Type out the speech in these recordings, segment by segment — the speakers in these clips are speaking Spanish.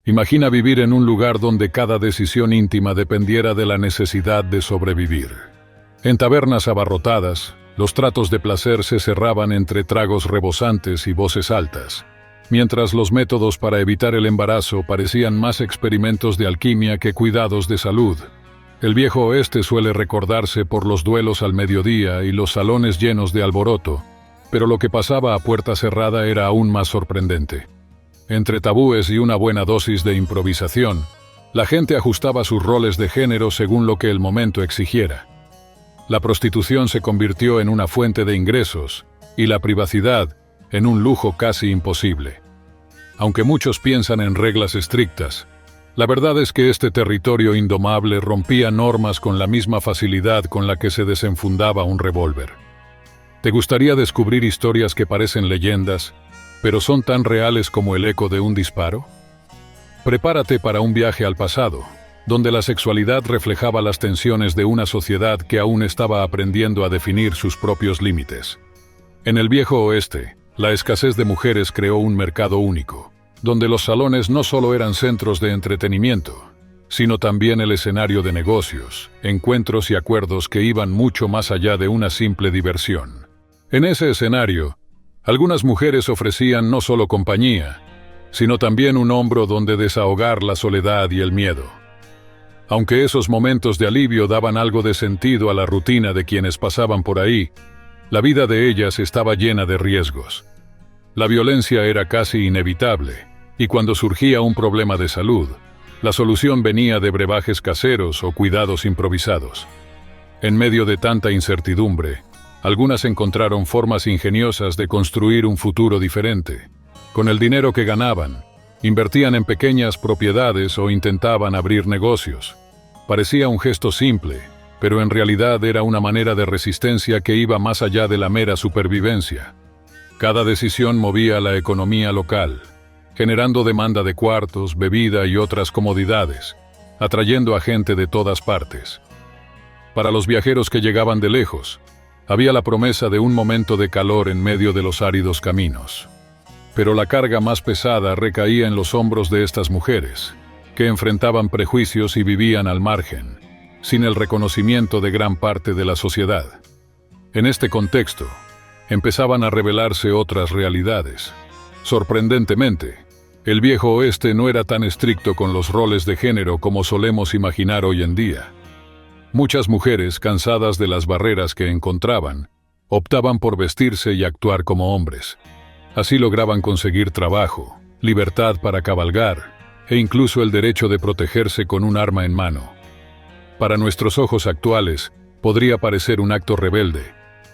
Imagina vivir en un lugar donde cada decisión íntima dependiera de la necesidad de sobrevivir. En tabernas abarrotadas, los tratos de placer se cerraban entre tragos rebosantes y voces altas, mientras los métodos para evitar el embarazo parecían más experimentos de alquimia que cuidados de salud. El viejo oeste suele recordarse por los duelos al mediodía y los salones llenos de alboroto, pero lo que pasaba a puerta cerrada era aún más sorprendente. Entre tabúes y una buena dosis de improvisación, la gente ajustaba sus roles de género según lo que el momento exigiera. La prostitución se convirtió en una fuente de ingresos y la privacidad en un lujo casi imposible. Aunque muchos piensan en reglas estrictas, la verdad es que este territorio indomable rompía normas con la misma facilidad con la que se desenfundaba un revólver. ¿Te gustaría descubrir historias que parecen leyendas, pero son tan reales como el eco de un disparo? Prepárate para un viaje al pasado, donde la sexualidad reflejaba las tensiones de una sociedad que aún estaba aprendiendo a definir sus propios límites. En el viejo oeste, la escasez de mujeres creó un mercado único, donde los salones no solo eran centros de entretenimiento, sino también el escenario de negocios, encuentros y acuerdos que iban mucho más allá de una simple diversión. En ese escenario, algunas mujeres ofrecían no solo compañía, sino también un hombro donde desahogar la soledad y el miedo. Aunque esos momentos de alivio daban algo de sentido a la rutina de quienes pasaban por ahí, la vida de ellas estaba llena de riesgos. La violencia era casi inevitable, y cuando surgía un problema de salud, la solución venía de brebajes caseros o cuidados improvisados. En medio de tanta incertidumbre, algunas encontraron formas ingeniosas de construir un futuro diferente. Con el dinero que ganaban, invertían en pequeñas propiedades o intentaban abrir negocios. Parecía un gesto simple, pero en realidad era una manera de resistencia que iba más allá de la mera supervivencia. Cada decisión movía la economía local, generando demanda de cuartos, bebida y otras comodidades, atrayendo a gente de todas partes. Para los viajeros que llegaban de lejos, había la promesa de un momento de calor en medio de los áridos caminos. Pero la carga más pesada recaía en los hombros de estas mujeres, que enfrentaban prejuicios y vivían al margen, sin el reconocimiento de gran parte de la sociedad. En este contexto, empezaban a revelarse otras realidades. Sorprendentemente, el viejo oeste no era tan estricto con los roles de género como solemos imaginar hoy en día. Muchas mujeres, cansadas de las barreras que encontraban, optaban por vestirse y actuar como hombres. Así lograban conseguir trabajo, libertad para cabalgar e incluso el derecho de protegerse con un arma en mano. Para nuestros ojos actuales, podría parecer un acto rebelde,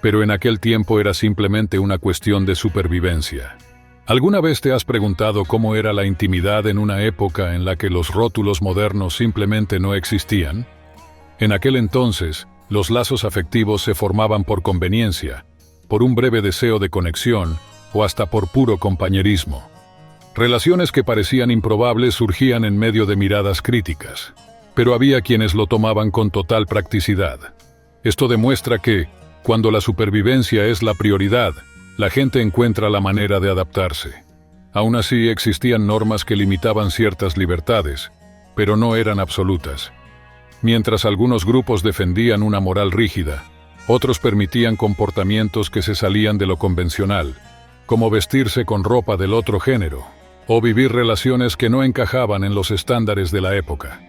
pero en aquel tiempo era simplemente una cuestión de supervivencia. ¿Alguna vez te has preguntado cómo era la intimidad en una época en la que los rótulos modernos simplemente no existían? En aquel entonces, los lazos afectivos se formaban por conveniencia, por un breve deseo de conexión o hasta por puro compañerismo. Relaciones que parecían improbables surgían en medio de miradas críticas, pero había quienes lo tomaban con total practicidad. Esto demuestra que, cuando la supervivencia es la prioridad, la gente encuentra la manera de adaptarse. Aún así, existían normas que limitaban ciertas libertades, pero no eran absolutas. Mientras algunos grupos defendían una moral rígida, otros permitían comportamientos que se salían de lo convencional, como vestirse con ropa del otro género, o vivir relaciones que no encajaban en los estándares de la época.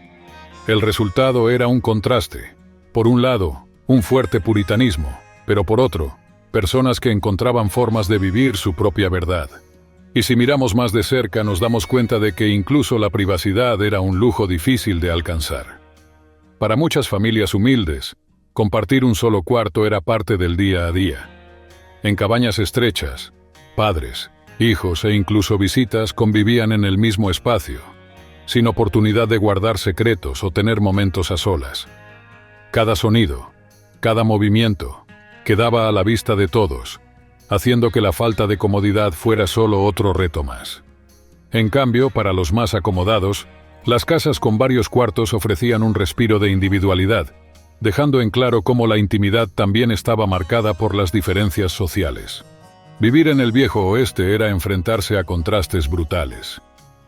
El resultado era un contraste. Por un lado, un fuerte puritanismo, pero por otro, personas que encontraban formas de vivir su propia verdad. Y si miramos más de cerca, nos damos cuenta de que incluso la privacidad era un lujo difícil de alcanzar. Para muchas familias humildes, compartir un solo cuarto era parte del día a día. En cabañas estrechas, padres, hijos e incluso visitas convivían en el mismo espacio, sin oportunidad de guardar secretos o tener momentos a solas. Cada sonido, cada movimiento, quedaba a la vista de todos, haciendo que la falta de comodidad fuera solo otro reto más. En cambio, para los más acomodados, las casas con varios cuartos ofrecían un respiro de individualidad, dejando en claro cómo la intimidad también estaba marcada por las diferencias sociales. Vivir en el viejo oeste era enfrentarse a contrastes brutales.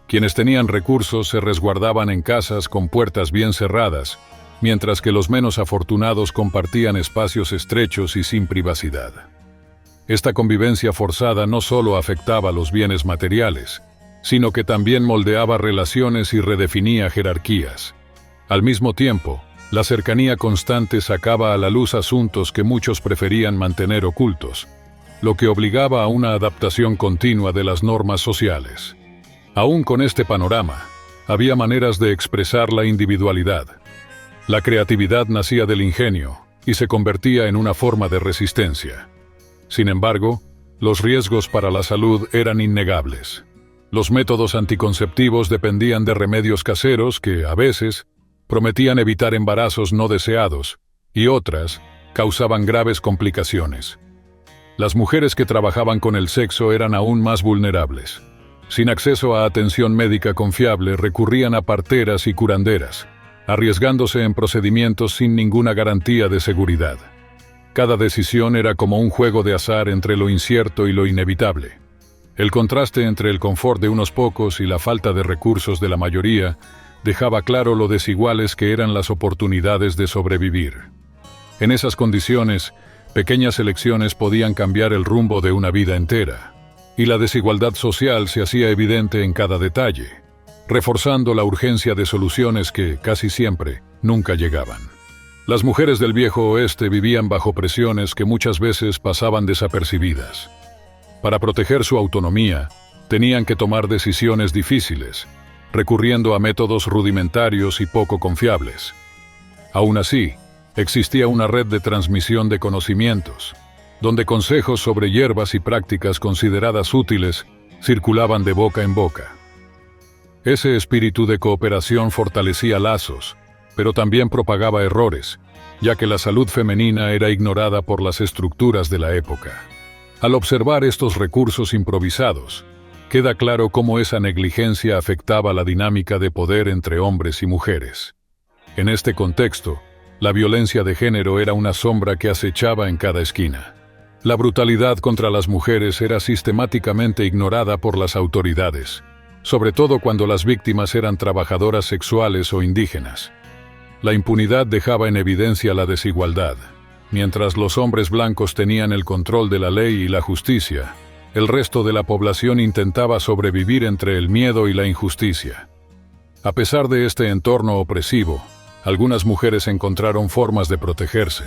Quienes tenían recursos se resguardaban en casas con puertas bien cerradas, mientras que los menos afortunados compartían espacios estrechos y sin privacidad. Esta convivencia forzada no solo afectaba los bienes materiales, sino que también moldeaba relaciones y redefinía jerarquías. Al mismo tiempo, la cercanía constante sacaba a la luz asuntos que muchos preferían mantener ocultos, lo que obligaba a una adaptación continua de las normas sociales. Aún con este panorama, había maneras de expresar la individualidad. La creatividad nacía del ingenio y se convertía en una forma de resistencia. Sin embargo, los riesgos para la salud eran innegables. Los métodos anticonceptivos dependían de remedios caseros que, a veces, prometían evitar embarazos no deseados, y otras causaban graves complicaciones. Las mujeres que trabajaban con el sexo eran aún más vulnerables. Sin acceso a atención médica confiable, recurrían a parteras y curanderas, arriesgándose en procedimientos sin ninguna garantía de seguridad. Cada decisión era como un juego de azar entre lo incierto y lo inevitable. El contraste entre el confort de unos pocos y la falta de recursos de la mayoría dejaba claro lo desiguales que eran las oportunidades de sobrevivir. En esas condiciones, pequeñas elecciones podían cambiar el rumbo de una vida entera, y la desigualdad social se hacía evidente en cada detalle, reforzando la urgencia de soluciones que, casi siempre, nunca llegaban. Las mujeres del viejo oeste vivían bajo presiones que muchas veces pasaban desapercibidas. Para proteger su autonomía, tenían que tomar decisiones difíciles, recurriendo a métodos rudimentarios y poco confiables. Aún así, existía una red de transmisión de conocimientos, donde consejos sobre hierbas y prácticas consideradas útiles circulaban de boca en boca. Ese espíritu de cooperación fortalecía lazos, pero también propagaba errores, ya que la salud femenina era ignorada por las estructuras de la época. Al observar estos recursos improvisados, queda claro cómo esa negligencia afectaba la dinámica de poder entre hombres y mujeres. En este contexto, la violencia de género era una sombra que acechaba en cada esquina. La brutalidad contra las mujeres era sistemáticamente ignorada por las autoridades, sobre todo cuando las víctimas eran trabajadoras sexuales o indígenas. La impunidad dejaba en evidencia la desigualdad. Mientras los hombres blancos tenían el control de la ley y la justicia, el resto de la población intentaba sobrevivir entre el miedo y la injusticia. A pesar de este entorno opresivo, algunas mujeres encontraron formas de protegerse.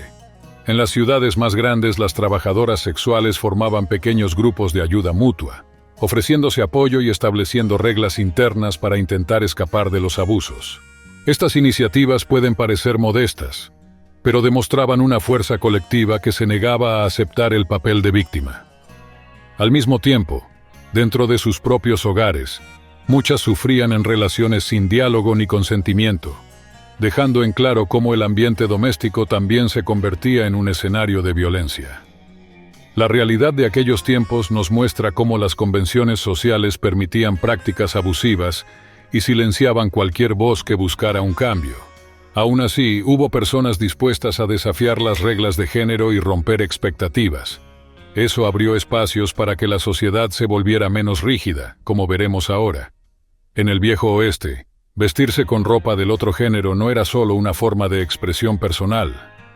En las ciudades más grandes, las trabajadoras sexuales formaban pequeños grupos de ayuda mutua, ofreciéndose apoyo y estableciendo reglas internas para intentar escapar de los abusos. Estas iniciativas pueden parecer modestas, pero demostraban una fuerza colectiva que se negaba a aceptar el papel de víctima. Al mismo tiempo, dentro de sus propios hogares, muchas sufrían en relaciones sin diálogo ni consentimiento, dejando en claro cómo el ambiente doméstico también se convertía en un escenario de violencia. La realidad de aquellos tiempos nos muestra cómo las convenciones sociales permitían prácticas abusivas y silenciaban cualquier voz que buscara un cambio. Aún así, hubo personas dispuestas a desafiar las reglas de género y romper expectativas. Eso abrió espacios para que la sociedad se volviera menos rígida, como veremos ahora. En el viejo oeste, vestirse con ropa del otro género no era solo una forma de expresión personal,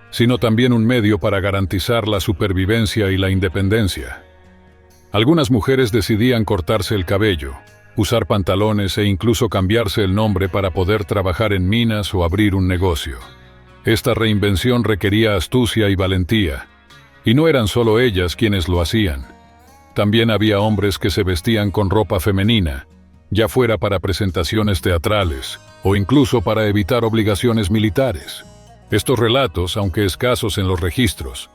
sino también un medio para garantizar la supervivencia y la independencia. Algunas mujeres decidían cortarse el cabello, usar pantalones e incluso cambiarse el nombre para poder trabajar en minas o abrir un negocio. Esta reinvención requería astucia y valentía, y no eran solo ellas quienes lo hacían. También había hombres que se vestían con ropa femenina, ya fuera para presentaciones teatrales o incluso para evitar obligaciones militares. Estos relatos, aunque escasos en los registros,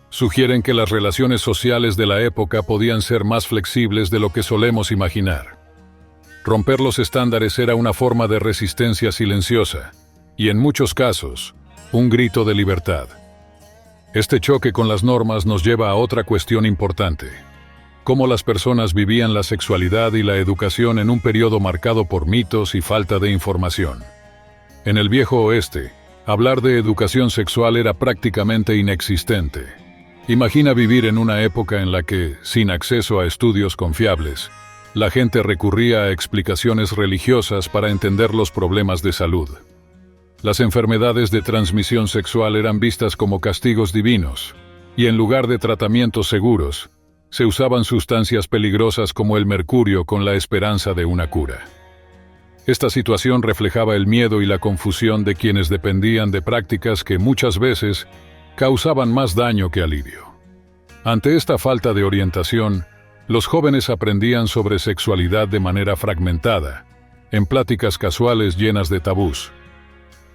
sugieren que las relaciones sociales de la época podían ser más flexibles de lo que solemos imaginar. Romper los estándares era una forma de resistencia silenciosa, y en muchos casos, un grito de libertad. Este choque con las normas nos lleva a otra cuestión importante: cómo las personas vivían la sexualidad y la educación en un periodo marcado por mitos y falta de información. En el viejo oeste, hablar de educación sexual era prácticamente inexistente. Imagina vivir en una época en la que, sin acceso a estudios confiables, La gente recurría a explicaciones religiosas para entender los problemas de salud. Las enfermedades de transmisión sexual eran vistas como castigos divinos, y en lugar de tratamientos seguros, se usaban sustancias peligrosas como el mercurio con la esperanza de una cura. Esta situación reflejaba el miedo y la confusión de quienes dependían de prácticas que muchas veces causaban más daño que alivio. Ante esta falta de orientación, los jóvenes aprendían sobre sexualidad de manera fragmentada, en pláticas casuales llenas de tabús.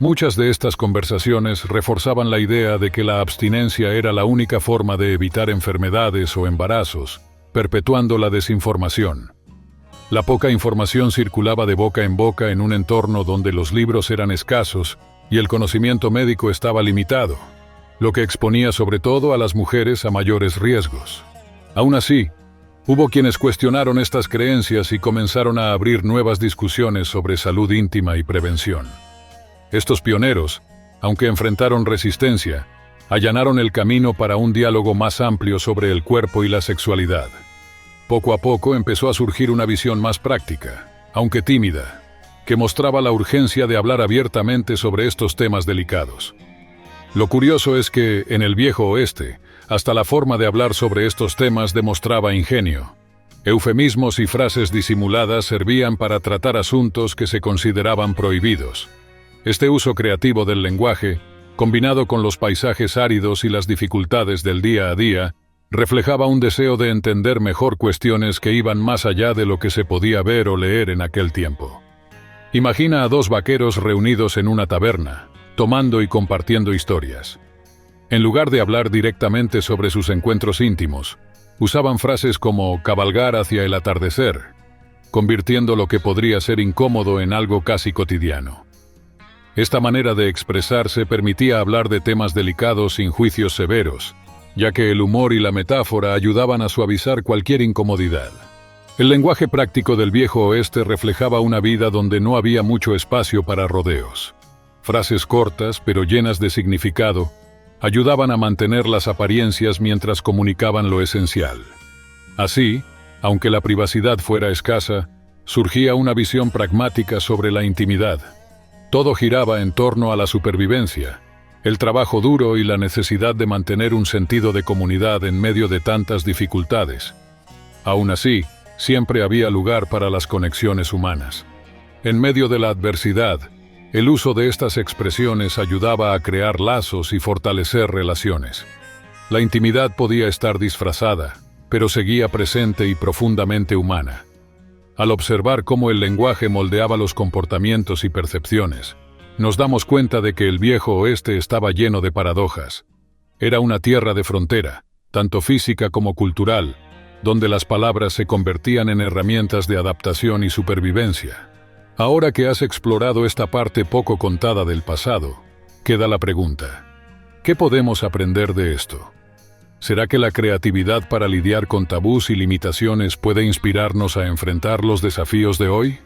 Muchas de estas conversaciones reforzaban la idea de que la abstinencia era la única forma de evitar enfermedades o embarazos, perpetuando la desinformación. La poca información circulaba de boca en boca en un entorno donde los libros eran escasos y el conocimiento médico estaba limitado, lo que exponía sobre todo a las mujeres a mayores riesgos. Aún así, hubo quienes cuestionaron estas creencias y comenzaron a abrir nuevas discusiones sobre salud íntima y prevención. Estos pioneros, aunque enfrentaron resistencia, allanaron el camino para un diálogo más amplio sobre el cuerpo y la sexualidad. Poco a poco empezó a surgir una visión más práctica, aunque tímida, que mostraba la urgencia de hablar abiertamente sobre estos temas delicados. Lo curioso es que, en el Viejo Oeste, hasta la forma de hablar sobre estos temas demostraba ingenio. Eufemismos y frases disimuladas servían para tratar asuntos que se consideraban prohibidos. Este uso creativo del lenguaje, combinado con los paisajes áridos y las dificultades del día a día, reflejaba un deseo de entender mejor cuestiones que iban más allá de lo que se podía ver o leer en aquel tiempo. Imagina a dos vaqueros reunidos en una taberna, tomando y compartiendo historias. En lugar de hablar directamente sobre sus encuentros íntimos, usaban frases como cabalgar hacia el atardecer, convirtiendo lo que podría ser incómodo en algo casi cotidiano. Esta manera de expresarse permitía hablar de temas delicados sin juicios severos, ya que el humor y la metáfora ayudaban a suavizar cualquier incomodidad. El lenguaje práctico del Viejo Oeste reflejaba una vida donde no había mucho espacio para rodeos. Frases cortas, pero llenas de significado, ayudaban a mantener las apariencias mientras comunicaban lo esencial. Así, aunque la privacidad fuera escasa, surgía una visión pragmática sobre la intimidad. Todo giraba en torno a la supervivencia, el trabajo duro y la necesidad de mantener un sentido de comunidad en medio de tantas dificultades. Aún así, siempre había lugar para las conexiones humanas. En medio de la adversidad, el uso de estas expresiones ayudaba a crear lazos y fortalecer relaciones. La intimidad podía estar disfrazada, pero seguía presente y profundamente humana. Al observar cómo el lenguaje moldeaba los comportamientos y percepciones, nos damos cuenta de que el Viejo Oeste estaba lleno de paradojas. Era una tierra de frontera, tanto física como cultural, donde las palabras se convertían en herramientas de adaptación y supervivencia. Ahora que has explorado esta parte poco contada del pasado, queda la pregunta: ¿qué podemos aprender de esto? ¿Será que la creatividad para lidiar con tabús y limitaciones puede inspirarnos a enfrentar los desafíos de hoy?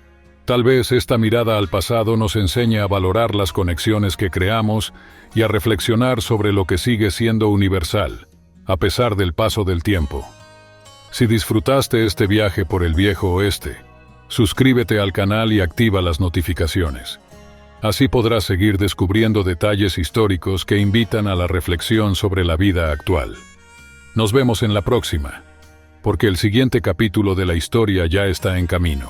Tal vez esta mirada al pasado nos enseñe a valorar las conexiones que creamos y a reflexionar sobre lo que sigue siendo universal, a pesar del paso del tiempo. Si disfrutaste este viaje por el Viejo Oeste, suscríbete al canal y activa las notificaciones. Así podrás seguir descubriendo detalles históricos que invitan a la reflexión sobre la vida actual. Nos vemos en la próxima, porque el siguiente capítulo de la historia ya está en camino.